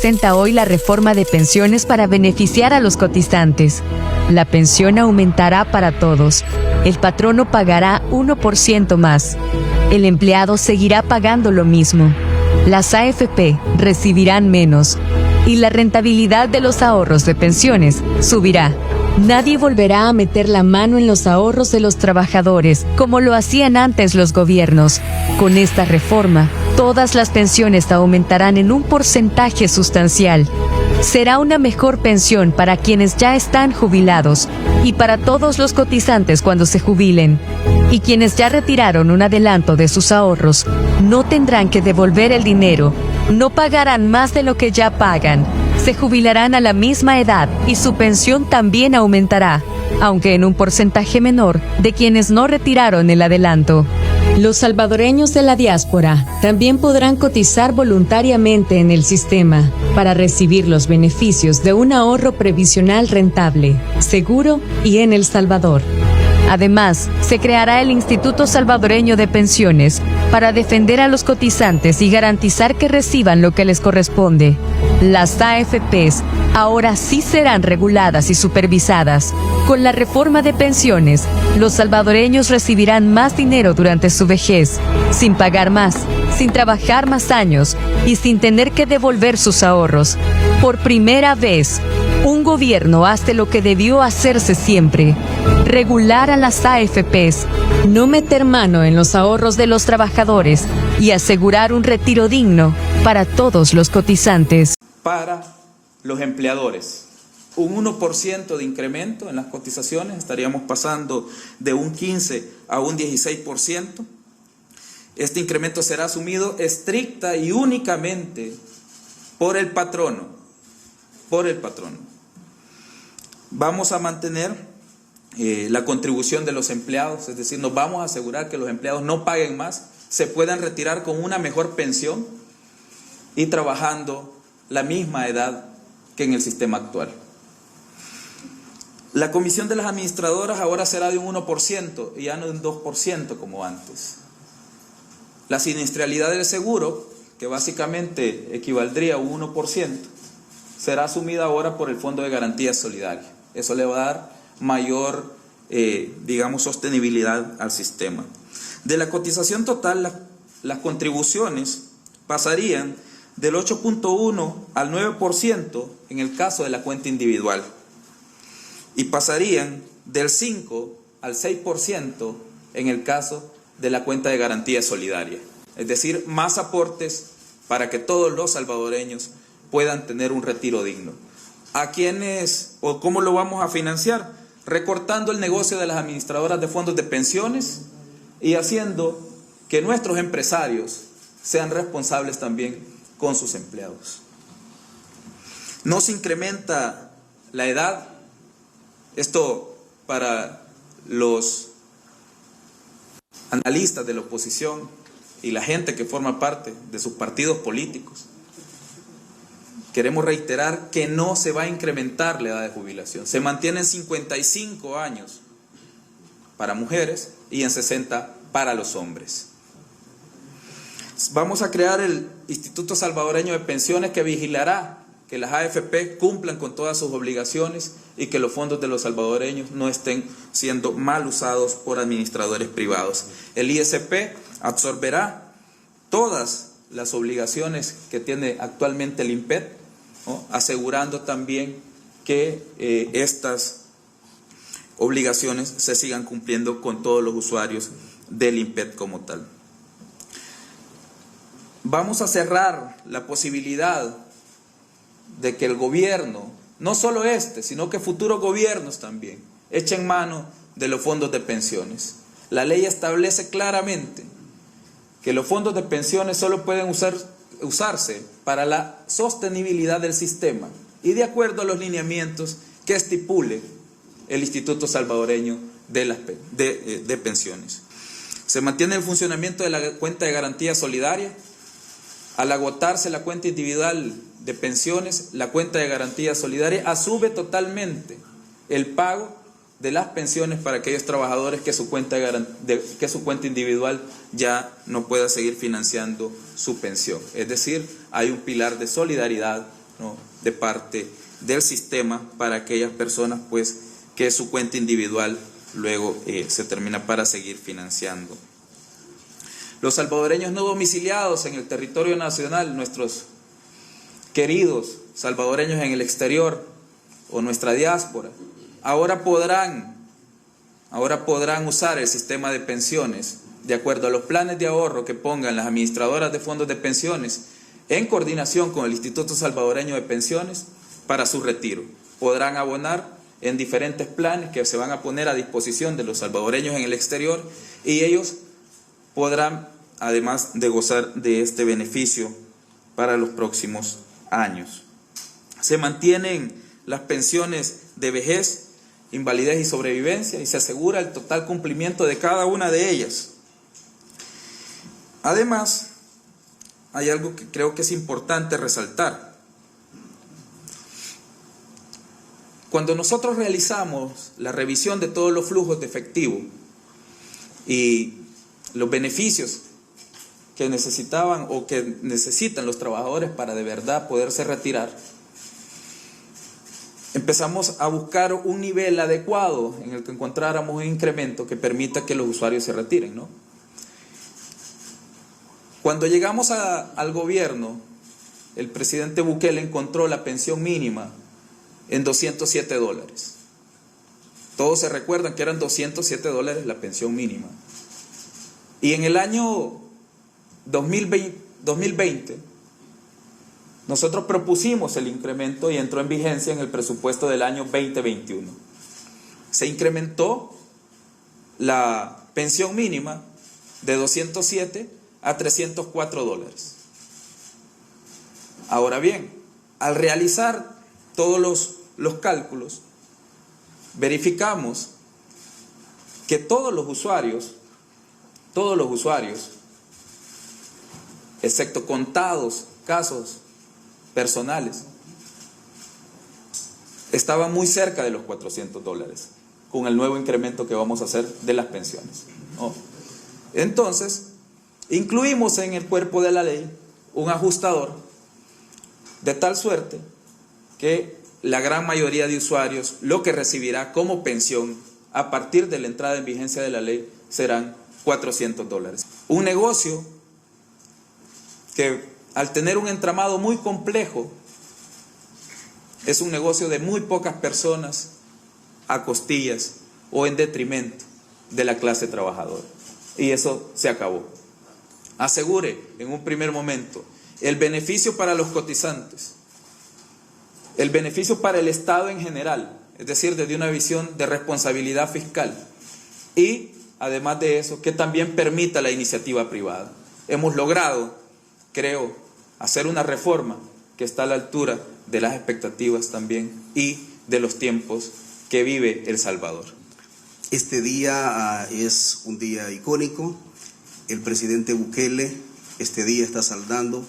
presenta hoy la reforma de pensiones para beneficiar a los cotizantes. La pensión aumentará para todos. El patrono pagará 1% más. El empleado seguirá pagando lo mismo. Las AFP recibirán menos. Y la rentabilidad de los ahorros de pensiones subirá. Nadie volverá a meter la mano en los ahorros de los trabajadores, como lo hacían antes los gobiernos. Con esta reforma, todas las pensiones aumentarán en un porcentaje sustancial. Será una mejor pensión para quienes ya están jubilados y para todos los cotizantes cuando se jubilen. Y quienes ya retiraron un adelanto de sus ahorros no tendrán que devolver el dinero, no pagarán más de lo que ya pagan. Se jubilarán a la misma edad y su pensión también aumentará, aunque en un porcentaje menor de quienes no retiraron el adelanto. Los salvadoreños de la diáspora también podrán cotizar voluntariamente en el sistema para recibir los beneficios de un ahorro previsional rentable, seguro y en El Salvador. Además, se creará el Instituto Salvadoreño de Pensiones para defender a los cotizantes y garantizar que reciban lo que les corresponde. Las AFPs ahora sí serán reguladas y supervisadas. Con la reforma de pensiones, los salvadoreños recibirán más dinero durante su vejez, sin pagar más, sin trabajar más años y sin tener que devolver sus ahorros. Por primera vez, un gobierno hace lo que debió hacerse siempre: regular a las AFPs, no meter mano en los ahorros de los trabajadores y asegurar un retiro digno para todos los cotizantes. Para los empleadores, un 1% de incremento en las cotizaciones, estaríamos pasando de un 15 a un 16%. Este incremento será asumido estricta y únicamente por el patrono. Vamos a mantener la contribución de los empleados, es decir, nos vamos a asegurar que los empleados no paguen más, se puedan retirar con una mejor pensión y trabajando la misma edad que en el sistema actual. La comisión de las administradoras ahora será de un 1% y ya no de un 2% como antes. La siniestralidad del seguro, que básicamente equivaldría a un 1%, será asumida ahora por el Fondo de Garantía Solidaria. Eso le va a dar mayor, sostenibilidad al sistema. De la cotización total, las contribuciones pasarían del 8.1 al 9% en el caso de la cuenta individual y pasarían del 5 al 6% en el caso de la cuenta de garantía solidaria. Es decir, más aportes para que todos los salvadoreños puedan tener un retiro digno. ¿A quiénes o cómo lo vamos a financiar? Recortando el negocio de las administradoras de fondos de pensiones y haciendo que nuestros empresarios sean responsables también con sus empleados. No se incrementa la edad. Esto para los analistas de la oposición y la gente que forma parte de sus partidos políticos. Queremos reiterar que no se va a incrementar la edad de jubilación. Se mantiene en 55 años para mujeres y en 60 para los hombres. Vamos a crear el Instituto Salvadoreño de Pensiones que vigilará que las AFP cumplan con todas sus obligaciones y que los fondos de los salvadoreños no estén siendo mal usados por administradores privados. El ISP absorberá todas las obligaciones que tiene actualmente el INPET, ¿no?, asegurando también que estas obligaciones se sigan cumpliendo con todos los usuarios del INPET como tal. Vamos a cerrar la posibilidad de que el gobierno, no solo sino que futuros gobiernos también, echen mano de los fondos de pensiones. La ley establece claramente que los fondos de pensiones solo pueden usarse para la sostenibilidad del sistema y de acuerdo a los lineamientos que estipule el Instituto Salvadoreño de Pensiones. Se mantiene el funcionamiento de la cuenta de garantía solidaria. Al agotarse la cuenta individual de pensiones, la cuenta de garantía solidaria asume totalmente el pago de las pensiones para aquellos trabajadores que su cuenta individual ya no pueda seguir financiando su pensión. Es decir, hay un pilar de solidaridad ¿no?, de parte del sistema para aquellas personas pues que su cuenta individual luego se termina para seguir financiando. Los salvadoreños no domiciliados en el territorio nacional, nuestros queridos salvadoreños en el exterior o nuestra diáspora, ahora podrán usar el sistema de pensiones de acuerdo a los planes de ahorro que pongan las administradoras de fondos de pensiones en coordinación con el Instituto Salvadoreño de Pensiones para su retiro. Podrán abonar en diferentes planes que se van a poner a disposición de los salvadoreños en el exterior y ellos podrán, además de gozar de este beneficio para los próximos años. Se mantienen las pensiones de vejez, invalidez y sobrevivencia y se asegura el total cumplimiento de cada una de ellas. Además, hay algo que creo que es importante resaltar. Cuando nosotros realizamos la revisión de todos los flujos de efectivo y los beneficios que necesitaban o que necesitan los trabajadores para de verdad poderse retirar, empezamos a buscar un nivel adecuado en el que encontráramos un incremento que permita que los usuarios se retiren, ¿no? Cuando llegamos al gobierno, el presidente Bukele encontró la pensión mínima en $207. Todos se recuerdan que eran $207 la pensión mínima. Y en el año 2020, nosotros propusimos el incremento y entró en vigencia en el presupuesto del año 2021. Se incrementó la pensión mínima de 207 a $304. Ahora bien, al realizar todos los cálculos, verificamos que todos los usuarios, excepto contados casos personales, estaban muy cerca de los $400 con el nuevo incremento que vamos a hacer de las pensiones, ¿no? Entonces, incluimos en el cuerpo de la ley un ajustador de tal suerte que la gran mayoría de usuarios lo que recibirá como pensión a partir de la entrada en vigencia de la ley serán $400. Un negocio que al tener un entramado muy complejo es un negocio de muy pocas personas a costillas o en detrimento de la clase trabajadora. Y eso se acabó. Asegure en un primer momento el beneficio para los cotizantes, el beneficio para el Estado en general, es decir, desde una visión de responsabilidad fiscal y además de eso, que también permita la iniciativa privada. Hemos logrado, creo, hacer una reforma que está a la altura de las expectativas también y de los tiempos que vive El Salvador. Este día es un día icónico. El presidente Bukele este día está saldando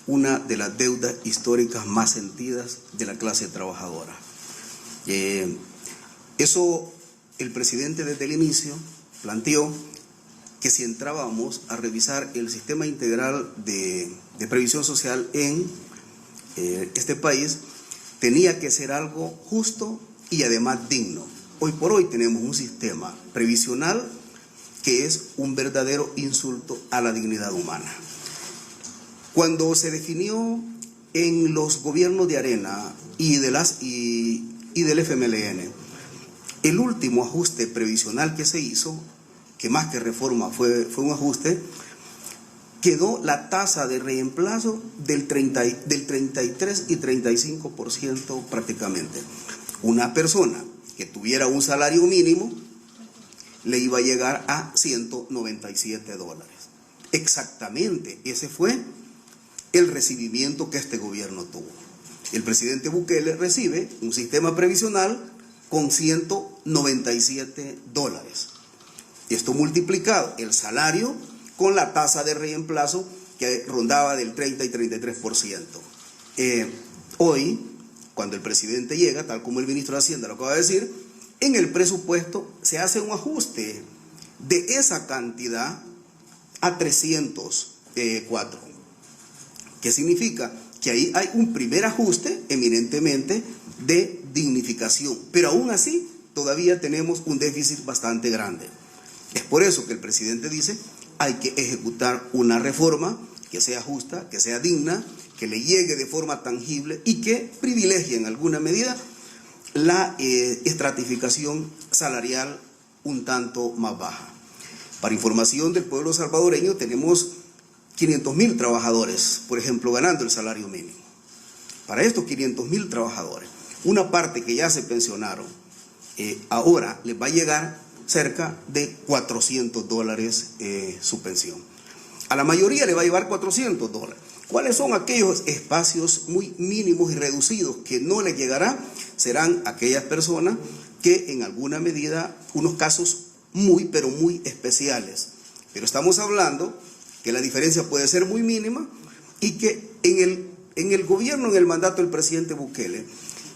una de las deudas históricas más sentidas de la clase trabajadora. Eso el presidente desde el inicio planteó que si entrábamos a revisar el sistema integral de previsión social en este país, tenía que ser algo justo y además digno. Hoy por hoy tenemos un sistema previsional que es un verdadero insulto a la dignidad humana. Cuando se definió en los gobiernos de Arena y del FMLN, el último ajuste previsional que se hizo, que más que reforma fue un ajuste, quedó la tasa de reemplazo del 33 y 35% prácticamente. Una persona que tuviera un salario mínimo le iba a llegar a $197. Exactamente, ese fue el recibimiento que este gobierno tuvo. El presidente Bukele recibe un sistema previsional con $197. Esto multiplicado el salario con la tasa de reemplazo que rondaba del 30 y 33%. Hoy, cuando el presidente llega, tal como el ministro de Hacienda lo acaba de decir, en el presupuesto se hace un ajuste de esa cantidad a 304. ¿Qué significa? que ahí hay un primer ajuste eminentemente de dignificación, pero aún así todavía tenemos un déficit bastante grande. Es por eso que el presidente dice, hay que ejecutar una reforma que sea justa, que sea digna, que le llegue de forma tangible y que privilegie en alguna medida la estratificación salarial un tanto más baja. Para información del pueblo salvadoreño, tenemos 500.000 trabajadores, por ejemplo, ganando el salario mínimo. Para estos 500.000 trabajadores, una parte que ya se pensionaron, ahora les va a llegar cerca de $400 su pensión. A la mayoría le va a llevar $400. ¿Cuáles son aquellos espacios muy mínimos y reducidos que no les llegará? Serán aquellas personas que en alguna medida, unos casos muy, pero muy especiales. Pero estamos hablando que la diferencia puede ser muy mínima y que en el gobierno, en el mandato del presidente Bukele,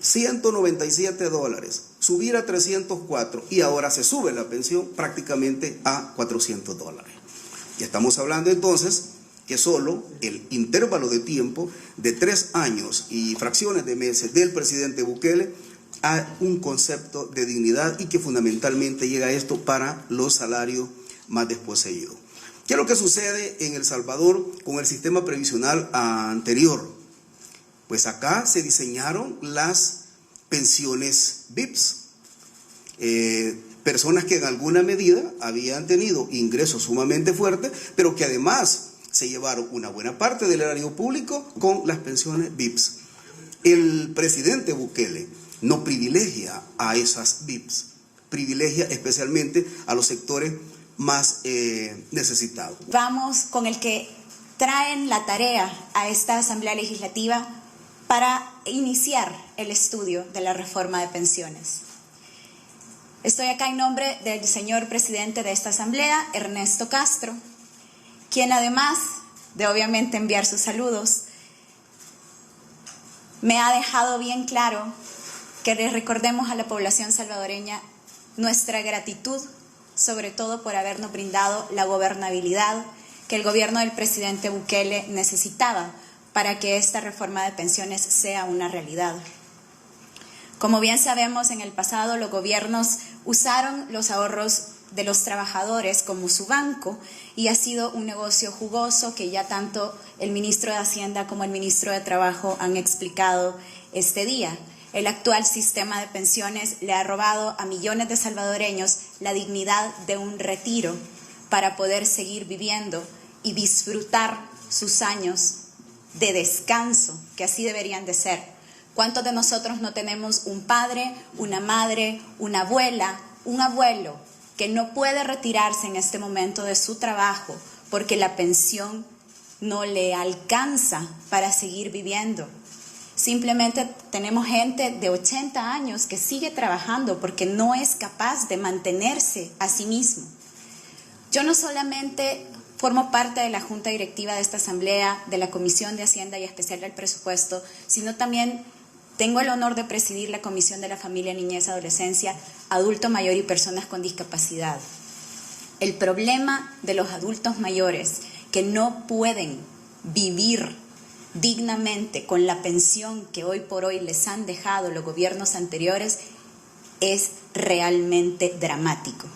$197, subir a 304 y ahora se sube la pensión prácticamente a $400. Y estamos hablando entonces que solo el intervalo de tiempo de 3 años y fracciones de meses del presidente Bukele a un concepto de dignidad y que fundamentalmente llega esto para los salarios más desposeídos. ¿Qué es lo que sucede en El Salvador con el sistema previsional anterior? Pues acá se diseñaron las pensiones VIPS. Personas que en alguna medida habían tenido ingresos sumamente fuertes, pero que además se llevaron una buena parte del erario público con las pensiones VIPS. El presidente Bukele no privilegia a esas VIPS, privilegia especialmente a los sectores más necesitados. Vamos con el que traen la tarea a esta Asamblea Legislativa para iniciar el estudio de la reforma de pensiones. Estoy acá en nombre del señor presidente de esta Asamblea, Ernesto Castro, quien además de obviamente enviar sus saludos, me ha dejado bien claro que le recordemos a la población salvadoreña nuestra gratitud, sobre todo por habernos brindado la gobernabilidad que el gobierno del presidente Bukele necesitaba para que esta reforma de pensiones sea una realidad. Como bien sabemos, en el pasado los gobiernos usaron los ahorros de los trabajadores como su banco y ha sido un negocio jugoso que ya tanto el ministro de Hacienda como el ministro de Trabajo han explicado este día. El actual sistema de pensiones le ha robado a millones de salvadoreños la dignidad de un retiro para poder seguir viviendo y disfrutar sus años de descanso, que así deberían de ser. ¿Cuántos de nosotros no tenemos un padre, una madre, una abuela, un abuelo que no puede retirarse en este momento de su trabajo porque la pensión no le alcanza para seguir viviendo? Simplemente tenemos gente de 80 años que sigue trabajando porque no es capaz de mantenerse a sí mismo. Yo no solamente formo parte de la Junta Directiva de esta Asamblea, de la Comisión de Hacienda y Especial del Presupuesto, sino también tengo el honor de presidir la Comisión de la Familia, Niñez, Adolescencia, Adulto Mayor y Personas con Discapacidad. El problema de los adultos mayores que no pueden vivir dignamente con la pensión que hoy por hoy les han dejado los gobiernos anteriores es realmente dramático.